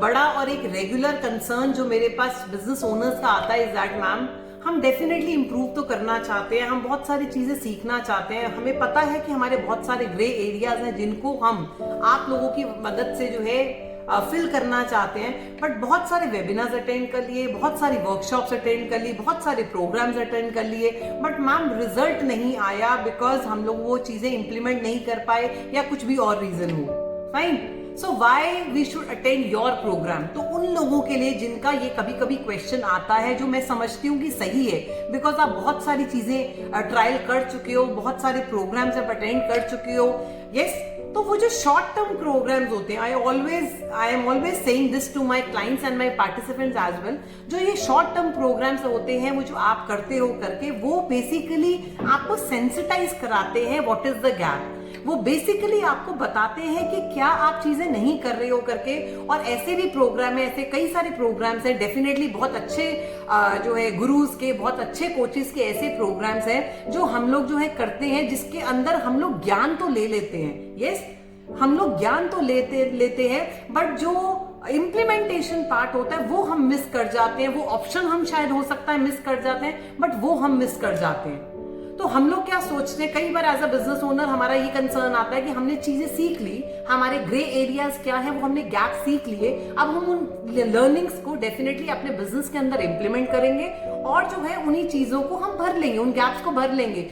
बड़ा और एक रेगुलर कंसर्न जो मेरे पास बिजनेस ओनर्स का आता है इज दैट मैम, हम डेफिनेटली इंप्रूव तो करना चाहते हैं, हम बहुत सारी चीजें सीखना चाहते हैं, हमें पता है कि हमारे बहुत सारे ग्रे एरियाज हैं जिनको हम आप लोगों की मदद से जो है फिल करना चाहते हैं, बट बहुत सारे वेबिनार्स अटेंड कर लिए, बहुत सारी वर्कशॉप्स अटेंड कर ली, बहुत सारे प्रोग्राम्स अटेंड कर लिए, बट मैम रिजल्ट नहीं आया बिकॉज हम लोग वो चीजें इंप्लीमेंट नहीं कर पाए या कुछ भी और रीजन हो। Fine, so why we should attend your program. तो उन लोगों के लिए जिनका ये कभी कभी क्वेश्चन आता है, जो मैं समझती हूँ कि सही है, बिकॉज आप बहुत सारी चीजें ट्रायल कर चुके हो, बहुत सारे प्रोग्राम्स आप अटेंड कर चुके हो। यस, तो वो जो शॉर्ट टर्म प्रोग्राम्स होते हैं, I am always saying this to my clients and my participants as well, जो ये शॉर्ट टर्म प्रोग्राम्स होते हैं, वो जो आप करते हो करके, वो बेसिकली आपको सेंसिटाइज कराते हैं व्हाट इज द गैप। वो बेसिकली आपको बताते हैं कि क्या आप चीजें नहीं कर रहे हो करके। और ऐसे भी प्रोग्राम है, ऐसे कई सारे प्रोग्राम्स हैं, डेफिनेटली बहुत अच्छे जो है गुरुज के, बहुत अच्छे कोचेस के ऐसे प्रोग्राम्स हैं जो हम लोग जो है करते हैं, जिसके अंदर हम लोग ज्ञान तो ले लेते हैं। यस, हम लोग ज्ञान तो लेते हैं, बट जो इम्प्लीमेंटेशन पार्ट होता है वो हम मिस कर जाते हैं। वो ऑप्शन हम शायद हो सकता है मिस कर जाते हैं, बट वो हम मिस कर जाते हैं। तो हम लोग क्या सोचते हैं, कई बार एज अ बिजनेस ओनर हमारा ये कंसर्न आता है कि हमने चीजें सीख ली, हमारे ग्रे एरियाज क्या है वो हमने गैप सीख लिए, अब हम उन लर्निंग्स को डेफिनेटली अपने बिजनेस के अंदर इंप्लीमेंट करेंगे और जो है उन्हीं चीजों को हम भर लेंगे, उन गैप्स को भर लेंगे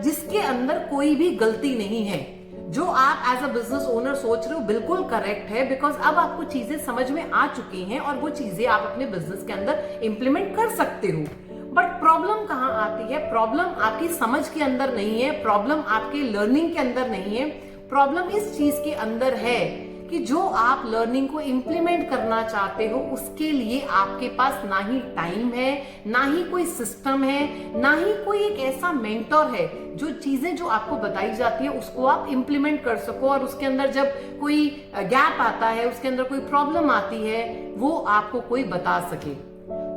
जिसके अंदर कोई भी गलती नहीं है। जो आप एज अ बिजनेस ओनर सोच रहे हो बिल्कुल करेक्ट है, बिकॉज अब आपको चीजें समझ में आ चुकी हैं और वो चीजें आप अपने बिजनेस के अंदर इंप्लीमेंट कर सकते हो। बट प्रॉब्लम कहाँ आती है? प्रॉब्लम आपकी समझ के अंदर नहीं है, प्रॉब्लम आपके लर्निंग के अंदर नहीं है, प्रॉब्लम इस चीज के अंदर है कि जो आप लर्निंग को इंप्लीमेंट करना चाहते हो उसके लिए आपके पास ना ही टाइम है, ना ही कोई सिस्टम है, ना ही कोई एक ऐसा मेंटर है जो चीजें जो आपको बताई जाती है उसको आप इंप्लीमेंट कर सको, और उसके अंदर जब कोई गैप आता है, उसके अंदर कोई प्रॉब्लम आती है, वो आपको कोई बता सके।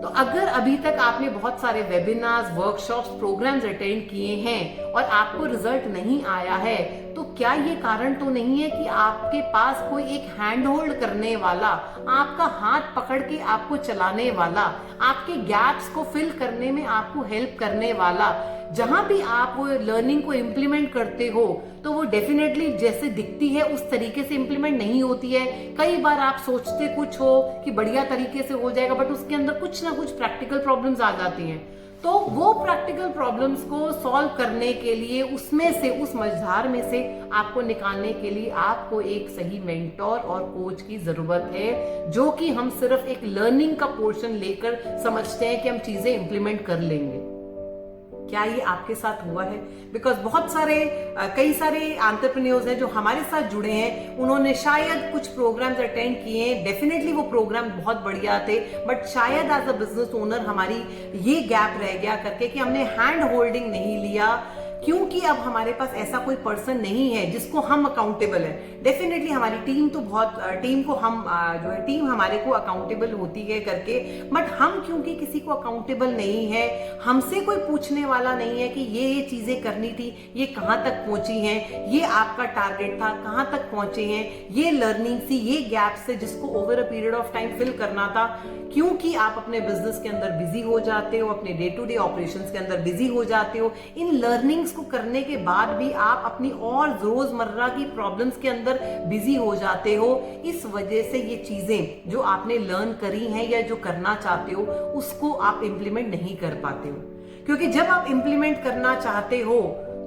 तो अगर अभी तक आपने बहुत सारे वेबिनार्स, वर्कशॉप्स, प्रोग्राम्स अटेंड किए हैं और आपको रिजल्ट नहीं आया है, तो क्या ये कारण तो नहीं है कि आपके पास कोई एक हैंड होल्ड करने वाला, आपका हाथ पकड़ के आपको चलाने वाला, आपके गैप्स को फिल करने में आपको हेल्प करने वाला, जहां भी आप वो लर्निंग को इम्प्लीमेंट करते हो तो वो डेफिनेटली जैसे दिखती है उस तरीके से इम्प्लीमेंट नहीं होती है। कई बार आप सोचते कुछ हो कि बढ़िया तरीके से हो जाएगा, बट उसके अंदर कुछ ना कुछ प्रैक्टिकल प्रॉब्लम्स आ जाती हैं। तो वो प्रैक्टिकल प्रॉब्लम्स को सॉल्व करने के लिए, उसमें से, उस मझधार में से आपको निकालने के लिए आपको एक सही मेंटोर और कोच की जरूरत है, जो कि हम सिर्फ एक लर्निंग का पोर्शन लेकर समझते हैं कि हम चीजें इंप्लीमेंट कर लेंगे। क्या ये आपके साथ हुआ है? बिकॉज बहुत सारे कई सारे एंटरप्रेन्योर्स हैं जो हमारे साथ जुड़े हैं, उन्होंने शायद कुछ प्रोग्राम्स अटेंड किए हैं, डेफिनेटली वो प्रोग्राम बहुत बढ़िया थे, बट शायद एज अ बिजनेस ओनर हमारी ये गैप रह गया करके कि हमने हैंड होल्डिंग नहीं लिया, क्योंकि अब हमारे पास ऐसा कोई पर्सन नहीं है जिसको हम अकाउंटेबल है। डेफिनेटली हमारी टीम तो बहुत, टीम को हम जो है, टीम हमारे को अकाउंटेबल होती है करके, बट हम क्योंकि किसी को अकाउंटेबल नहीं है, हमसे कोई पूछने वाला नहीं है कि ये चीजें करनी थी, ये कहाँ तक पहुंची हैं, ये आपका टारगेट था, कहाँ तक पहुंचे हैं, ये लर्निंग थी, ये गैप से जिसको over a period of time fill करना था। क्योंकि आप अपने बिजनेस के अंदर बिजी हो जाते हो, अपने डे टू डे ऑपरेशंस के अंदर बिजी हो जाते हो, इन लर्निंग्स को करने के बाद भी आप अपनी और रोजमर्रा की प्रॉब्लम्स के अंदर बिजी हो जाते हो। इस वजह से ये चीजें जो आपने लर्न करी हैं या जो करना चाहते हो उसको आप इंप्लीमेंट नहीं कर पाते हो, क्योंकि जब आप इंप्लीमेंट करना चाहते हो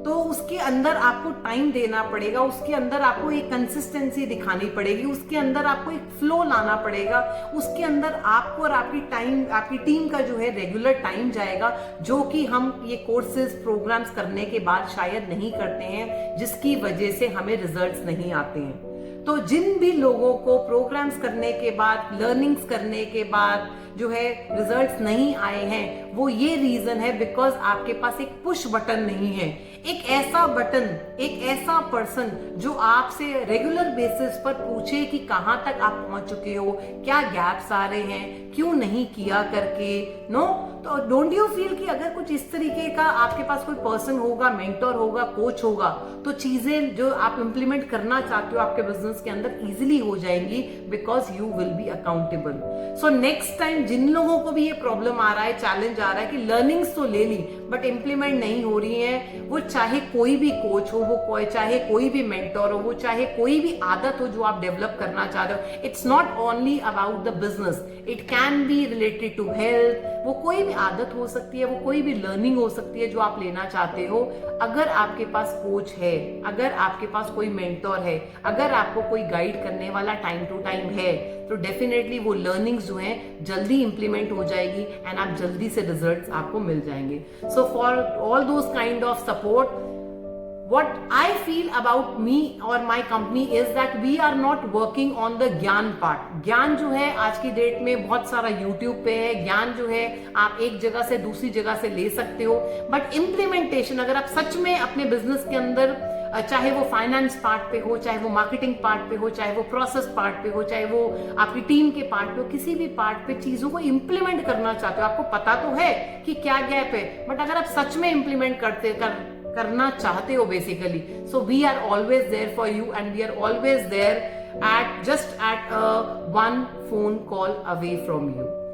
तो उसके अंदर आपको टाइम देना पड़ेगा, उसके अंदर आपको एक कंसिस्टेंसी दिखानी पड़ेगी, उसके अंदर आपको एक फ्लो लाना पड़ेगा, उसके अंदर आपको और आपकी टीम का जो है रेगुलर टाइम जाएगा, जो कि हम ये कोर्सेज, प्रोग्राम्स करने के बाद शायद नहीं करते हैं, जिसकी वजह से हमें रिजल्ट्स नहीं आते हैं। तो जिन भी लोगों को प्रोग्राम्स करने के बाद, लर्निंग्स करने के बाद, जो है रिजल्ट्स नहीं आए हैं, वो ये रीजन है बिकॉज आपके पास एक पुश बटन नहीं है, एक ऐसा बटन, एक ऐसा पर्सन जो आपसे रेगुलर बेसिस पर पूछे कि कहां तक आप पहुंच चुके हो, क्या गैप्स आ रहे हैं, क्यों नहीं किया करके। नो, तो डोंट यू फील कि अगर कुछ इस तरीके का आपके पास कोई पर्सन होगा, मेंटर होगा, कोच होगा, तो चीजें जो आप इंप्लीमेंट करना चाहते हो आपके बिजनेस के अंदर इजीली हो जाएंगी because you will be accountable. So next time जिन लोगों को भी ये प्रॉब्लम आ रहा है, चैलेंज आ रहा है कि लर्निंग्स तो ले ली बट इंप्लीमेंट नहीं हो रही है, वो चाहे कोई भी कोच हो, वो चाहे कोई भी मेंटर हो, वो चाहे कोई भी आदत हो जो आप डेवलप करना चाह रहे हो, it's not only about the business, it can be related to health, वो कोई भी आदत हो सकती है, वो कोई भी लर्निंग हो सकती है जो आप लेना चाहते हो। अगर आपके पास कोच है, अगर आपके पास कोई मेंटर है, अगर आपको कोई गाइड करने वाला टाइम टू टाइम है, तो डेफिनेटली वो लर्निंग्स जो हैं जल्दी इंप्लीमेंट हो जाएगी एंड आप जल्दी से रिजल्ट्स आपको मिल जाएंगे। So for all those kind of support, what I feel about me or my company is that we are not working on the ज्ञान पार्ट। ज्ञान जो है आज की डेट में बहुत सारा YouTube पे है, ज्ञान जो है आप एक जगह से दूसरी जगह से ले सकते हो, बट इम्प्लीमेंटेशन अगर आप सच में अपने बिजनेस के अंदर, चाहे वो फाइनेंस पार्ट पे हो, चाहे वो मार्केटिंग पार्ट पे हो, चाहे वो प्रोसेस पार्ट पे हो, चाहे वो आपकी टीम के पार्ट पे हो, किसी भी पार्ट पे चीजों को इंप्लीमेंट करना चाहते हो, आपको पता तो है कि क्या गैप है, बट अगर आप सच में इंप्लीमेंट करना चाहते हो basically, so we are always there for you and we are always there at just at a one phone call away from you.